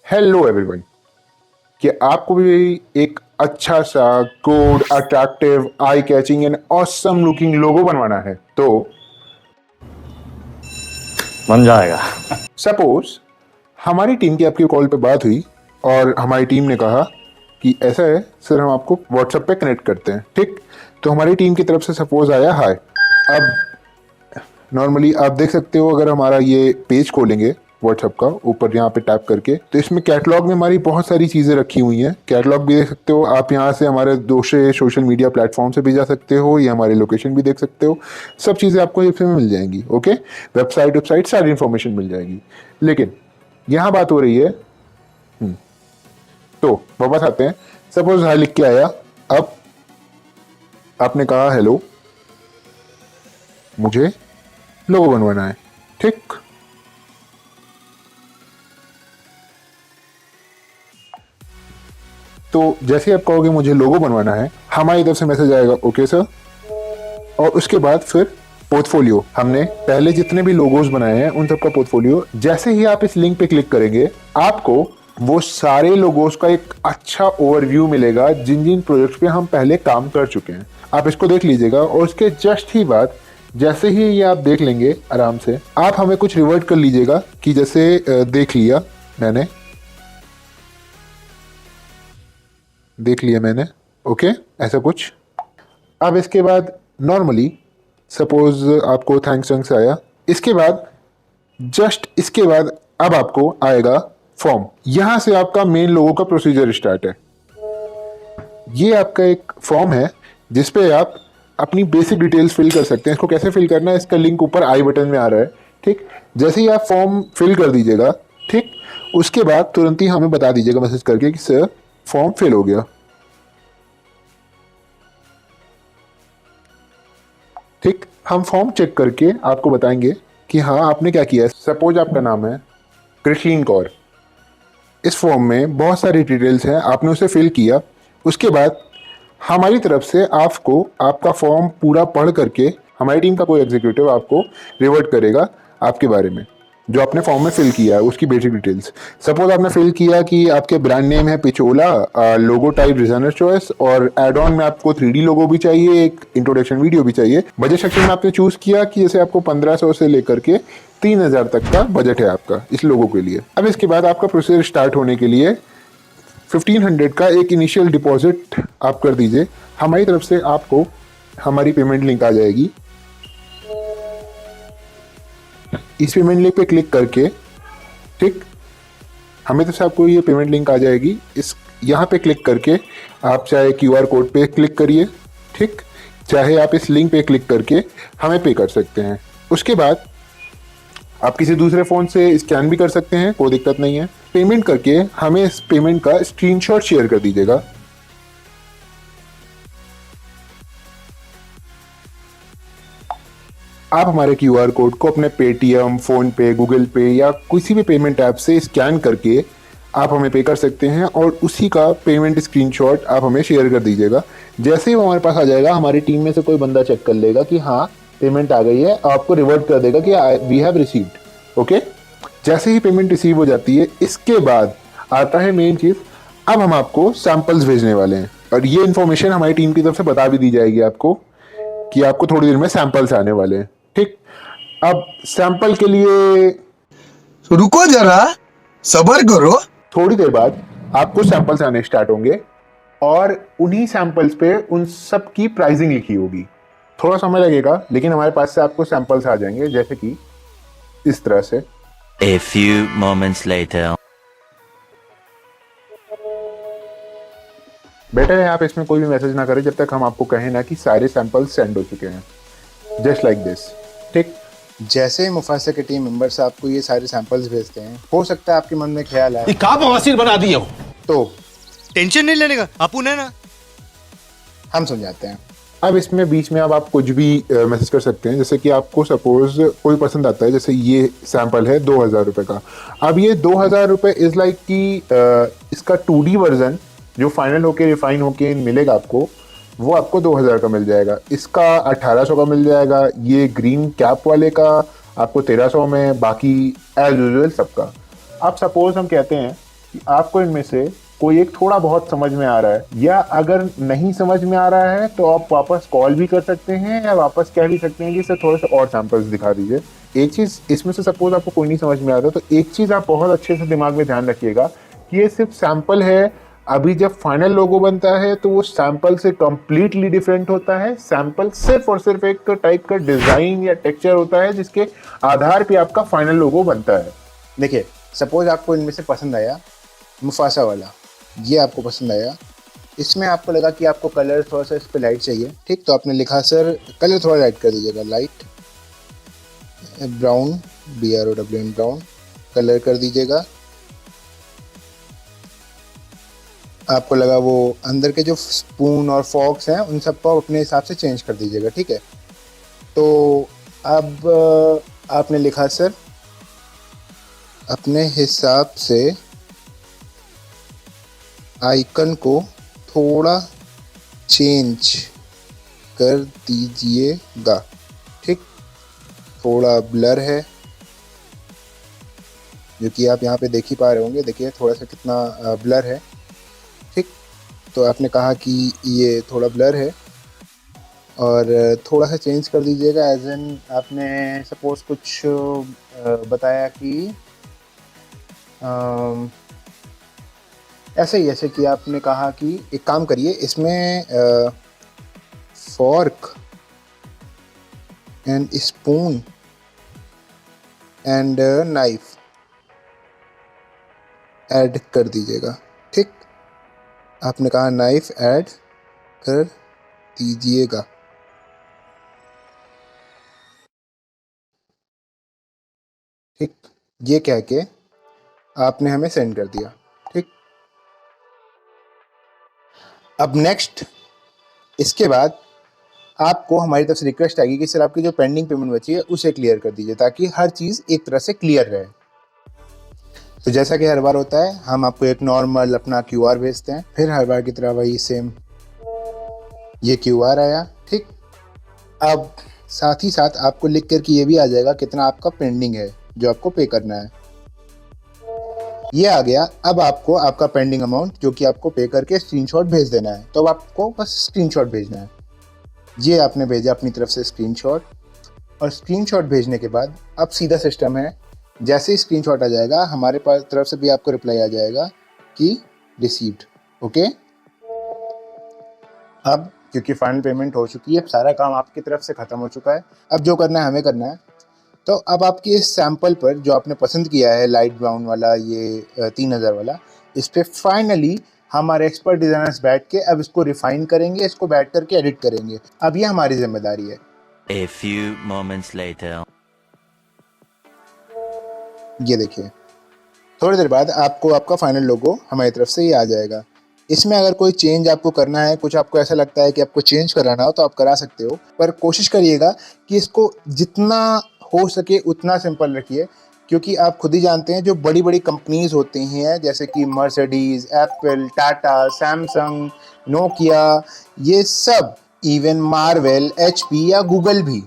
Hello everyone. कि आपको भी एक अच्छा सा good attractive eye catching and awesome looking logo बनवाना है तो बन जाएगा। सपोज हमारी टीम की आपकी कॉल पे बात हुई और हमारी टीम ने कहा कि ऐसा है सर, हम आपको व्हाट्सएप पे कनेक्ट करते हैं। ठीक, तो हमारी टीम की तरफ से सपोज आया हाय। अब नॉर्मली आप देख सकते हो, अगर हमारा ये पेज खोलेंगे व्हाट्सएप का ऊपर यहाँ पे टैप करके, तो इसमें कैटलॉग में हमारी बहुत सारी चीज़ें रखी हुई हैं। कैटलॉग भी देख सकते हो आप, यहाँ से हमारे दूसरे सोशल मीडिया प्लेटफॉर्म से भी जा सकते हो, या हमारी लोकेशन भी देख सकते हो। सब चीज़ें आपको इसमें मिल जाएंगी। ओके, वेबसाइट सारी इन्फॉर्मेशन मिल जाएगी। लेकिन यहाँ बात हो रही है तो वापस आते हैं। सपोज हाय लिख के आया, अब आपने कहा हेलो, मुझे लोगो बनवाना है। ठीक, तो जैसे आप कहोगे मुझे लोगो बनवाना है, हमारी तरफ से मैसेज आएगा ओके सर, और उसके बाद फिर पोर्टफोलियो, हमने पहले जितने भी लोगोज बनाए हैं उन सबका पोर्टफोलियो। जैसे ही आप इस लिंक पे क्लिक करेंगे, आपको वो सारे लोगोज का एक अच्छा ओवरव्यू मिलेगा जिन जिन प्रोजेक्ट्स पे हम पहले काम कर चुके हैं। आप इसको देख लीजिएगा, और उसके जस्ट ही बाद जैसे ही ये आप देख लेंगे आराम से, आप हमें कुछ रिवर्ट कर लीजिएगा कि जैसे देख लिया मैंने, ओके, ऐसा कुछ। अब इसके बाद नॉर्मली सपोज आपको थैंक्स आया, इसके बाद जस्ट इसके बाद अब आपको आएगा फॉर्म। यहां से आपका मेन लोगों का प्रोसीजर स्टार्ट है। ये आपका एक फॉर्म है जिसपे आप अपनी बेसिक डिटेल्स फिल कर सकते हैं। इसको कैसे फिल करना है, इसका लिंक ऊपर आई बटन में आ रहा है। ठीक, जैसे ही आप फॉर्म फिल कर दीजिएगा, ठीक, उसके बाद तुरंत ही हमें बता दीजिएगा मैसेज करके कि सर फॉर्म फिल हो गया। ठीक, हम फॉर्म चेक करके आपको बताएंगे कि हाँ आपने क्या किया है। सपोज आपका नाम है कृष्ण कौर, इस फॉर्म में बहुत सारी डिटेल्स हैं, आपने उसे फिल किया। उसके बाद हमारी तरफ से आपको आपका फॉर्म पूरा पढ़ करके हमारी टीम का कोई एग्जीक्यूटिव आपको रिवर्ट करेगा आपके बारे में, जो आपने फॉर्म में फिल किया है उसकी बेसिक डिटेल्स। सपोज आपने फिल किया कि आपके ब्रांड नेम है पिचोला, लोगो टाइप डिजाइनर चॉइस, और एड ऑन में आपको 3D लोगो भी चाहिए, एक इंट्रोडक्शन वीडियो भी चाहिए। बजट सेक्शन में आपने चूज किया कि जैसे आपको 1500 से लेकर के 3000 तक का बजट है आपका इस लोगो के लिए। अब इसके बाद आपका प्रोसेस स्टार्ट होने के लिए 1500 का एक इनिशियल डिपॉजिट आप कर दीजिए। हमारी तरफ से आपको हमारी पेमेंट लिंक आ जाएगी। इस पेमेंट लिंक पे क्लिक करके, ठीक, हमें तरफ से आपको ये पेमेंट लिंक आ जाएगी। इस यहाँ पे क्लिक करके आप चाहे QR कोड पे क्लिक करिए, ठीक, चाहे आप इस लिंक पे क्लिक करके हमें पे कर सकते हैं। उसके बाद आप किसी दूसरे फ़ोन से स्कैन भी कर सकते हैं, कोई दिक्कत नहीं है। पेमेंट करके हमें इस पेमेंट का स्क्रीनशॉट शेयर कर दीजिएगा। आप हमारे QR कोड को अपने पेटीएम, फ़ोन पे, गूगल पे या किसी भी पेमेंट ऐप से स्कैन करके आप हमें पे कर सकते हैं, और उसी का पेमेंट स्क्रीनशॉट आप हमें शेयर कर दीजिएगा। जैसे ही वो हमारे पास आ जाएगा, हमारी टीम में से कोई बंदा चेक कर लेगा कि हाँ पेमेंट आ गई है, आपको रिवर्ट कर देगा कि वी हैव रिसीव्ड। ओके, जैसे ही पेमेंट रिसीव हो जाती है, इसके बाद आता है मेन चीज़। अब हम आपको सैंपल्स भेजने वाले हैं, और ये इन्फॉर्मेशन हमारी टीम की तरफ से बता भी दी जाएगी आपको कि आपको थोड़ी देर में सैंपल्स आने वाले हैं। ठीक, अब सैंपल के लिए रुको जरा, सबर करो। थोड़ी देर बाद आपको सैंपल्स आने स्टार्ट होंगे, और उन्हीं सैंपल्स पे उन सब की प्राइसिंग लिखी होगी। थोड़ा समय लगेगा, लेकिन हमारे पास से आपको सैंपल्स आ जाएंगे, जैसे कि इस तरह से। A few moments later. Better है आप इसमें कोई भी मैसेज ना करें जब तक हम आपको कहें ना कि सारे सैंपल्स सेंड हो चुके हैं, जस्ट लाइक दिस। ठीक, जैसे ही मुफासा के टीम मेंबर्स आपको ये सारे सैंपल्स भेजते हैं, हो सकता है आपके मन में ख्याल आए का बवासीर बना दिए हो। तो टेंशन नहीं लेने का, अपुन है ना, हम समझाते हैं। अब इसमें बीच में अब आप कुछ भी मैसेज कर सकते हैं, जैसे कि आपको सपोज कोई पसंद आता है, जैसे ये सैंपल है 2000 रुपये का। अब ये 2000 रुपये इज़ लाइक कि इसका 2D वर्जन जो फाइनल होके रिफाइन होके मिलेगा आपको, वो आपको 2000 का मिल जाएगा। इसका 1800 का मिल जाएगा। ये ग्रीन कैप वाले का आपको 1300 में, बाकी एज यूजुअल सबका। अब सपोज हम कहते हैं कि आपको इनमें से कोई एक थोड़ा बहुत समझ में आ रहा है, या अगर नहीं समझ में आ रहा है तो आप वापस कॉल भी कर सकते हैं या वापस कह भी सकते हैं कि सर थोड़े से और सैंपल्स दिखा दीजिए। एक चीज़ इसमें से सपोज आपको कोई नहीं समझ में आ रहा तो एक चीज़ आप बहुत अच्छे से दिमाग में ध्यान रखिएगा कि ये सिर्फ सैंपल है। अभी जब फाइनल लोगो बनता है तो वो सैंपल से कंप्लीटली डिफरेंट होता है। सैंपल सिर्फ और सिर्फ एक टाइप का डिजाइन या टेक्सचर होता है जिसके आधार पे आपका फाइनल लोगो बनता है। देखिए, सपोज आपको इनमें से पसंद आया मुफासा वाला, ये आपको पसंद आया, इसमें आपको लगा कि आपको कलर थोड़ा सा इस पर लाइट चाहिए, ठीक, तो आपने लिखा सर कलर थोड़ा लाइट कर दीजिएगा, light brown, BROWN brown colour कर दीजिएगा। आपको लगा वो अंदर के जो स्पून और फॉक्स हैं उन सबको अपने हिसाब से चेंज कर दीजिएगा, ठीक है। तो अब आपने लिखा सर अपने हिसाब से आइकन को थोड़ा चेंज कर दीजिएगा, ठीक, थोड़ा ब्लर है जो कि आप यहाँ पे देख ही पा रहे होंगे, देखिए थोड़ा सा कितना ब्लर है, ठीक। तो आपने कहा कि ये थोड़ा ब्लर है और थोड़ा सा चेंज कर दीजिएगा, एज एन आपने सपोज कुछ बताया कि ऐसे ही, जैसे कि आपने कहा कि एक काम करिए इसमें fork and spoon and knife add कर दीजिएगा, ठीक। आपने कहा नाइफ ऐड कर दीजिएगा, ठीक। ये कह के आपने हमें सेंड कर दिया, ठीक। अब नेक्स्ट इसके बाद आपको हमारी तरफ से रिक्वेस्ट आएगी कि सर आपकी जो पेंडिंग पेमेंट बची है उसे क्लियर कर दीजिए, ताकि हर चीज़ एक तरह से क्लियर रहे। तो जैसा कि हर बार होता है, हम आपको एक नॉर्मल अपना QR भेजते हैं, फिर हर बार की तरह वही सेम ये QR आया, ठीक। अब साथ ही साथ आपको लिख कर के ये भी आ जाएगा कितना आपका पेंडिंग है जो आपको पे करना है, ये आ गया। अब आपको आपका पेंडिंग अमाउंट जो कि आपको पे करके स्क्रीनशॉट भेज देना है, तो अब आपको बस स्क्रीनशॉट भेजना है। ये आपने भेजा अपनी तरफ से स्क्रीनशॉट, और स्क्रीनशॉट भेजने के बाद अब सीधा सिस्टम है, जैसे ही स्क्रीनशॉट आ जाएगा हमारे पास तरफ से भी आपको रिप्लाई आ जाएगा कि रिसीव्ड, ओके। अब क्योंकि फाइनल पेमेंट हो चुकी है, सारा काम आपकी तरफ से ख़त्म हो चुका है, अब जो करना है हमें करना है। तो अब आपके इस सैंपल पर जो आपने पसंद किया है लाइट ब्राउन वाला, ये 3000 वाला, इस पर फाइनली हमारे एक्सपर्ट डिज़ाइनर्स बैठ के अब इसको रिफाइन करेंगे, इसको बैठ करके एडिट करेंगे। अब ये हमारी जिम्मेदारी है। A few moments later. ये देखिए, थोड़ी देर बाद आपको आपका फाइनल लोगो हमारी तरफ से ये आ जाएगा। इसमें अगर कोई चेंज आपको करना है, कुछ आपको ऐसा लगता है कि आपको चेंज कराना हो तो आप करा सकते हो, पर कोशिश करिएगा कि इसको जितना हो सके उतना सिंपल रखिए, क्योंकि आप खुद ही जानते हैं जो बड़ी बड़ी कंपनीज होती हैं जैसे कि Mercedes, Apple, Tata, Samsung, Nokia, ये सब, इवन मार्वेल, HP या गूगल भी,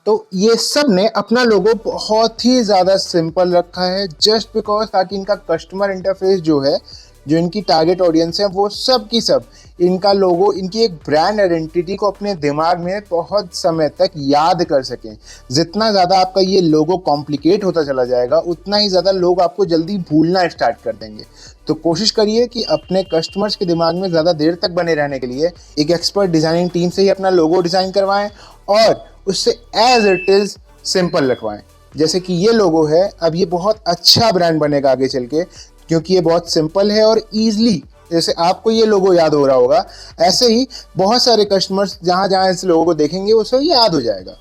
तो ये सब ने अपना लोगो बहुत ही ज़्यादा सिंपल रखा है, जस्ट बिकॉज ताकि इनका कस्टमर इंटरफेस जो है, जो इनकी टारगेट ऑडियंस है, वो सब की सब इनका लोगो, इनकी एक ब्रांड आइडेंटिटी को अपने दिमाग में बहुत समय तक याद कर सकें। जितना ज़्यादा आपका ये लोगो कॉम्प्लिकेट होता चला जाएगा, उतना ही ज़्यादा लोग आपको जल्दी भूलना स्टार्ट कर देंगे। तो कोशिश करिए कि अपने कस्टमर्स के दिमाग में ज़्यादा देर तक बने रहने के लिए एक एक्सपर्ट डिज़ाइनिंग टीम से ही अपना लोगो डिज़ाइन करवाएं और उससे एज इट इज़ सिंपल रखवाएं। जैसे कि ये लोगो है, अब ये बहुत अच्छा ब्रांड बनेगा आगे चल के, क्योंकि ये बहुत सिंपल है और ईजिली, जैसे आपको ये लोगो याद हो रहा होगा, ऐसे ही बहुत सारे कस्टमर्स जहाँ जहाँ इस लोगो को देखेंगे उसे याद हो जाएगा।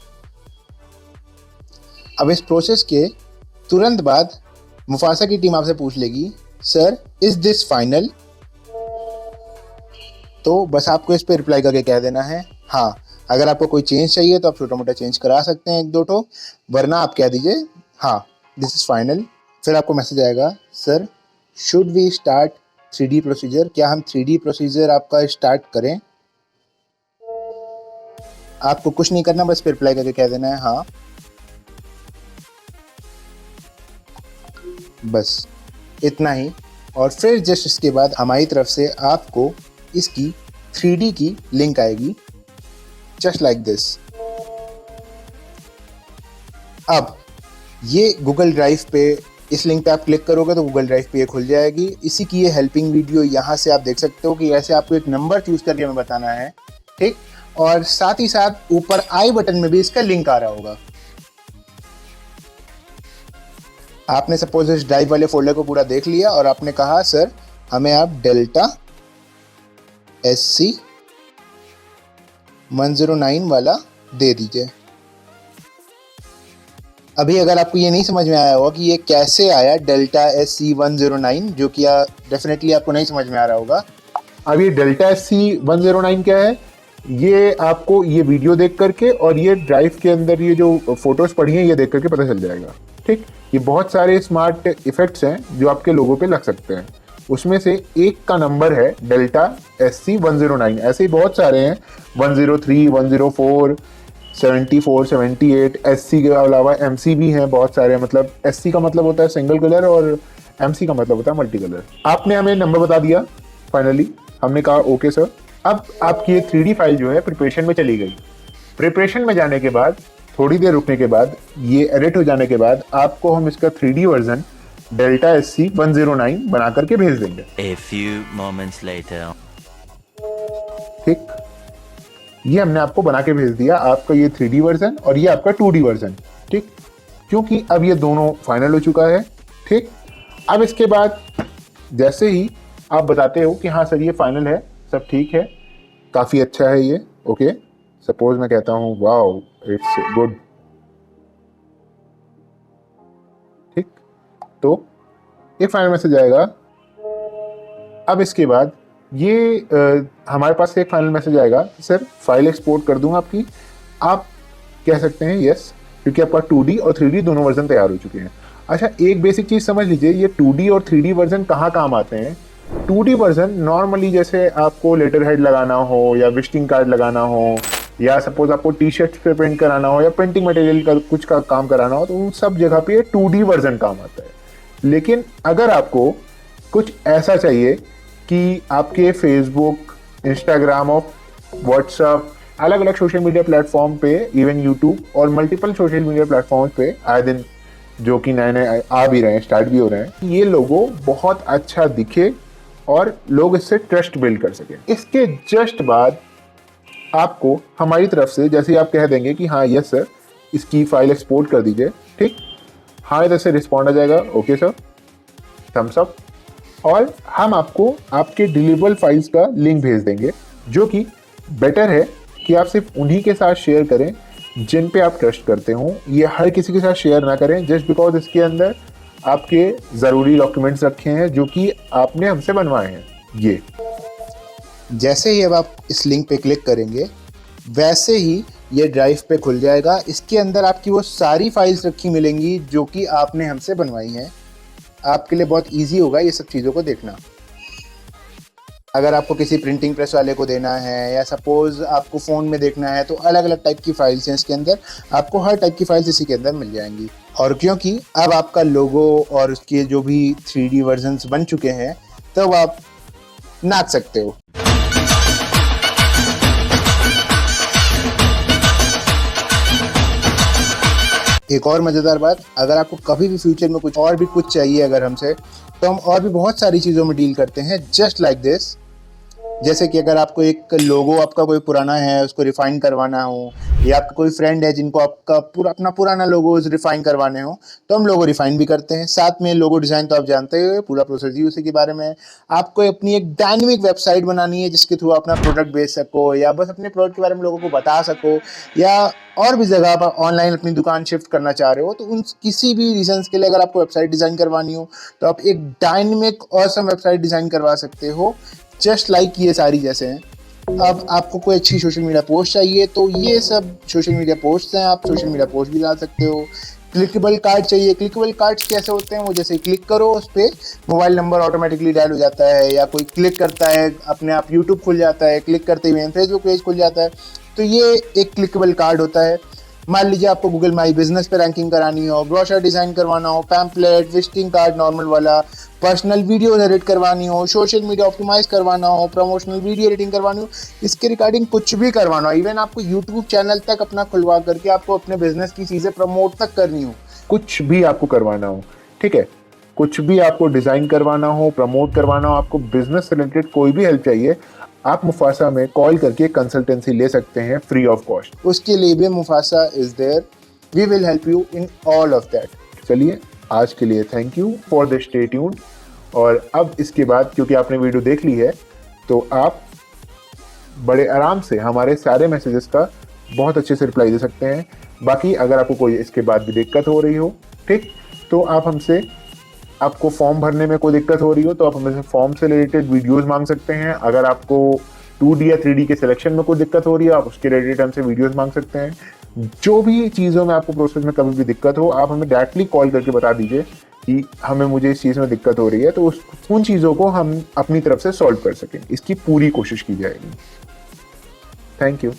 अब इस प्रोसेस के तुरंत बाद मुफासा की टीम आपसे पूछ लेगी, सर इज दिस फाइनल? तो बस आपको इस पर रिप्लाई करके कह देना है हाँ। अगर आपको कोई चेंज चाहिए तो आप छोटा मोटा चेंज करा सकते हैं, एक दो ठो, वरना आप कह दीजिए हाँ दिस इज़ फाइनल। फिर आपको मैसेज आएगा, sir should we start 3D procedure? क्या हम 3D प्रोसीजर आपका स्टार्ट करें? आपको कुछ नहीं करना, बस रिप्लाई करके कह देना है हाँ। बस इतना ही। और फिर जस्ट इसके बाद हमारी तरफ से आपको इसकी 3D की लिंक आएगी, जस्ट लाइक दिस। अब ये गूगल ड्राइव पे, इस लिंक पे आप क्लिक करोगे तो गूगल ड्राइव पे ये खुल जाएगी। इसी की ये हेल्पिंग वीडियो यहाँ से आप देख सकते हो कि ऐसे आपको एक नंबर चूज करके हमें बताना है, ठीक। और साथ ही साथ ऊपर आई बटन में भी इसका लिंक आ रहा होगा। आपने सपोज इस ड्राइव वाले फोल्डर को पूरा देख लिया और आपने कहा सर हमें आप डेल्टा SC 109 वाला दे दीजिए। अभी अगर आपको ये नहीं समझ में आया होगा कि ये कैसे आया डेल्टा SC 109, जो कि डेफिनेटली आपको नहीं समझ में आ रहा होगा। अब ये डेल्टा SC 109 क्या है, ये आपको ये वीडियो देख करके और ये ड्राइव के अंदर ये जो फोटोज पड़ी हैं ये देख करके पता चल जाएगा, ठीक। ये बहुत सारे स्मार्ट इफेक्ट्स हैं जो आपके लोगों पे लग सकते हैं। उसमें से एक का नंबर है डेल्टा SC 109। ऐसे ही बहुत सारे हैं, 103, 104, 74, 78। SC के अलावा MC भी हैं बहुत सारे। मतलब SC का मतलब होता है सिंगल कलर और MC का मतलब होता है मल्टी कलर। आपने हमें नंबर बता दिया फाइनली, हमने कहा ओके सर। अब आपकी ये 3D फाइल जो है प्रिपरेशन में चली गई। प्रिपरेशन में जाने के बाद थोड़ी देर रुकने के बाद ये एडिट हो जाने के बाद आपको हम इसका 3D वर्जन डेल्टा SC 109 बना करके भेज देंगे। A few moments later. ठीक, ये हमने आपको बना के भेज दिया, आपका ये 3D वर्जन और ये आपका 2D वर्जन, ठीक। क्योंकि अब ये दोनों फाइनल हो चुका है, ठीक। अब इसके बाद जैसे ही आप बताते हो कि हाँ सर ये फाइनल है, सब ठीक है, काफ़ी अच्छा है ये, ओके। सपोज मैं कहता हूँ वाओ इट्स गुड, ठीक, तो एक फाइनल मैसेज आएगा। अब इसके बाद ये हमारे पास एक फाइनल मैसेज आएगा, सर फाइल एक्सपोर्ट कर दूंगा आपकी। आप कह सकते हैं यस, क्योंकि आपका 2D और 3D दोनों वर्जन तैयार हो चुके हैं। अच्छा, एक बेसिक चीज़ समझ लीजिए, ये 2D और 3D वर्जन कहाँ काम आते हैं। 2D वर्जन नॉर्मली जैसे आपको लेटर हेड लगाना हो या विजिटिंग कार्ड लगाना हो या सपोज आपको टी-शर्ट्स पे प्रिंट कराना हो या प्रिंटिंग मटेरियल का कुछ का काम कराना हो, तो उन सब जगह पे ये 2D वर्जन काम आता है। लेकिन अगर आपको कुछ ऐसा चाहिए कि आपके फेसबुक, इंस्टाग्राम और व्हाट्सएप, अलग अलग सोशल मीडिया प्लेटफॉर्म पे, इवन यूट्यूब और मल्टीपल सोशल मीडिया प्लेटफॉर्म पे आए दिन जो कि नए नए आ भी रहे हैं, स्टार्ट भी हो रहे हैं, ये लोगो बहुत अच्छा दिखे और लोग इससे ट्रस्ट बिल्ड कर सकें। इसके जस्ट बाद आपको हमारी तरफ से जैसे आप कह देंगे कि हाँ यस सर इसकी फाइल एक्सपोर्ट कर दीजिए, ठीक, हाँ इधर से रिस्पॉन्ड आ जाएगा, ओके सर, थम्स अप, और हम आपको आपके डिलीवरेबल फाइल्स का लिंक भेज देंगे, जो कि बेटर है कि आप सिर्फ उन्हीं के साथ शेयर करें जिन पे आप ट्रस्ट करते हो। ये हर किसी के साथ शेयर ना करें जस्ट बिकॉज इसके अंदर आपके ज़रूरी डॉक्यूमेंट्स रखे हैं जो कि आपने हमसे बनवाए हैं। ये जैसे ही अब आप इस लिंक पे क्लिक करेंगे वैसे ही ये ड्राइव पे खुल जाएगा। इसके अंदर आपकी वो सारी फाइल्स रखी मिलेंगी जो कि आपने हमसे बनवाई हैं। आपके लिए बहुत इजी होगा ये सब चीज़ों को देखना। अगर आपको किसी प्रिंटिंग प्रेस वाले को देना है या सपोज आपको फ़ोन में देखना है, तो अलग अलग टाइप की फाइल्स हैं इसके अंदर, आपको हर टाइप की फाइल्स इसी के अंदर मिल जाएंगी। और क्योंकि अब आपका लोगो और उसके जो भी 3D वर्जन्स बन चुके हैं, तब आप नाच सकते हो। एक और मज़ेदार बात, अगर आपको कभी भी फ्यूचर में कुछ और भी कुछ चाहिए अगर हमसे, तो हम और भी बहुत सारी चीज़ों में डील करते हैं जस्ट लाइक दिस। जैसे कि अगर आपको एक लोगो आपका कोई पुराना है उसको रिफाइन करवाना हो, या आपका कोई फ्रेंड है जिनको आपका अपना पुराना लोगोज रिफाइन करवाने हो, तो हम लोगो रिफाइन भी करते हैं। साथ में लोगो डिज़ाइन तो आप जानते हो, पूरा प्रोसेस ही उसी के बारे में है। आपको अपनी एक डायनेमिक वेबसाइट बनानी है जिसके थ्रू अपना प्रोडक्ट बेच सको, या बस अपने प्रोडक्ट के बारे में लोगों को बता सको, या और भी जगह आप ऑनलाइन अपनी दुकान शिफ्ट करना चाह रहे हो, तो उन किसी भी रीजंस के लिए अगर आपको वेबसाइट डिज़ाइन करवानी हो तो आप एक डायनेमिक ऑसम वेबसाइट डिज़ाइन करवा सकते हो, जस्ट लाइक ये सारी जैसे हैं। अब आपको कोई अच्छी सोशल मीडिया पोस्ट चाहिए तो ये सब सोशल मीडिया पोस्ट हैं, आप सोशल मीडिया पोस्ट भी डाल सकते हो। क्लिकेबल कार्ड चाहिए, क्लिकेबल कार्ड्स कैसे होते हैं, वो जैसे क्लिक करो उस पर मोबाइल नंबर ऑटोमेटिकली डायल हो जाता है, या कोई क्लिक करता है अपने आप यूट्यूब खुल जाता है, क्लिक करते हुए फेसबुक पेज खुल जाता है, तो ये एक क्लिकेबल कार्ड होता है। मान लीजिए आपको गूगल माई बिजनेस पे रैंकिंग करानी हो, ब्रोशर डिजाइन करवाना हो, पैम्पलेट, विजिटिंग कार्ड नॉर्मल वाला, पर्सनल वीडियो एडिट करवानी हो, सोशल मीडिया ऑप्टिमाइज करवाना हो, प्रमोशनल वीडियो एडिटिंग करवानी हो, इसके रिगार्डिंग कुछ भी करवाना हो, इवन आपको यूट्यूब चैनल तक अपना खुलवा करके आपको अपने बिजनेस की चीज़ें प्रमोट तक करनी हो, कुछ भी आपको करवाना हो, ठीक है, कुछ भी आपको डिज़ाइन करवाना हो, प्रमोट करवाना हो, आपको बिजनेस से रिलेटेड कोई भी हेल्प चाहिए, आप मुफासा में कॉल करके कंसल्टेंसी ले सकते हैं फ्री ऑफ कॉस्ट। उसके लिए भी Mufasa is there, we will help you in all of that. चलिए आज के लिए thank you for the stay tuned. और अब इसके बाद क्योंकि आपने वीडियो देख ली है तो आप बड़े आराम से हमारे सारे मैसेजेस का बहुत अच्छे से रिप्लाई दे सकते हैं। बाकी अगर आपको कोई इसके बाद भी दिक्कत हो रही हो, ठीक, तो आप हमसे, आपको फॉर्म भरने में कोई दिक्कत हो रही हो तो आप हमसे फॉर्म से रिलेटेड वीडियोस मांग सकते हैं। अगर आपको 2D या 3D के सिलेक्शन में कोई दिक्कत हो रही है आप उसके रिलेटेड हमसे वीडियोस मांग सकते हैं। जो भी चीज़ों में आपको प्रोसेस में कभी भी दिक्कत हो आप हमें डायरेक्टली कॉल करके बता दीजिए कि मुझे इस चीज़ में दिक्कत हो रही है, तो उन चीज़ों को हम अपनी तरफ से सॉल्व कर सकें, इसकी पूरी कोशिश की जाएगी। Thank you.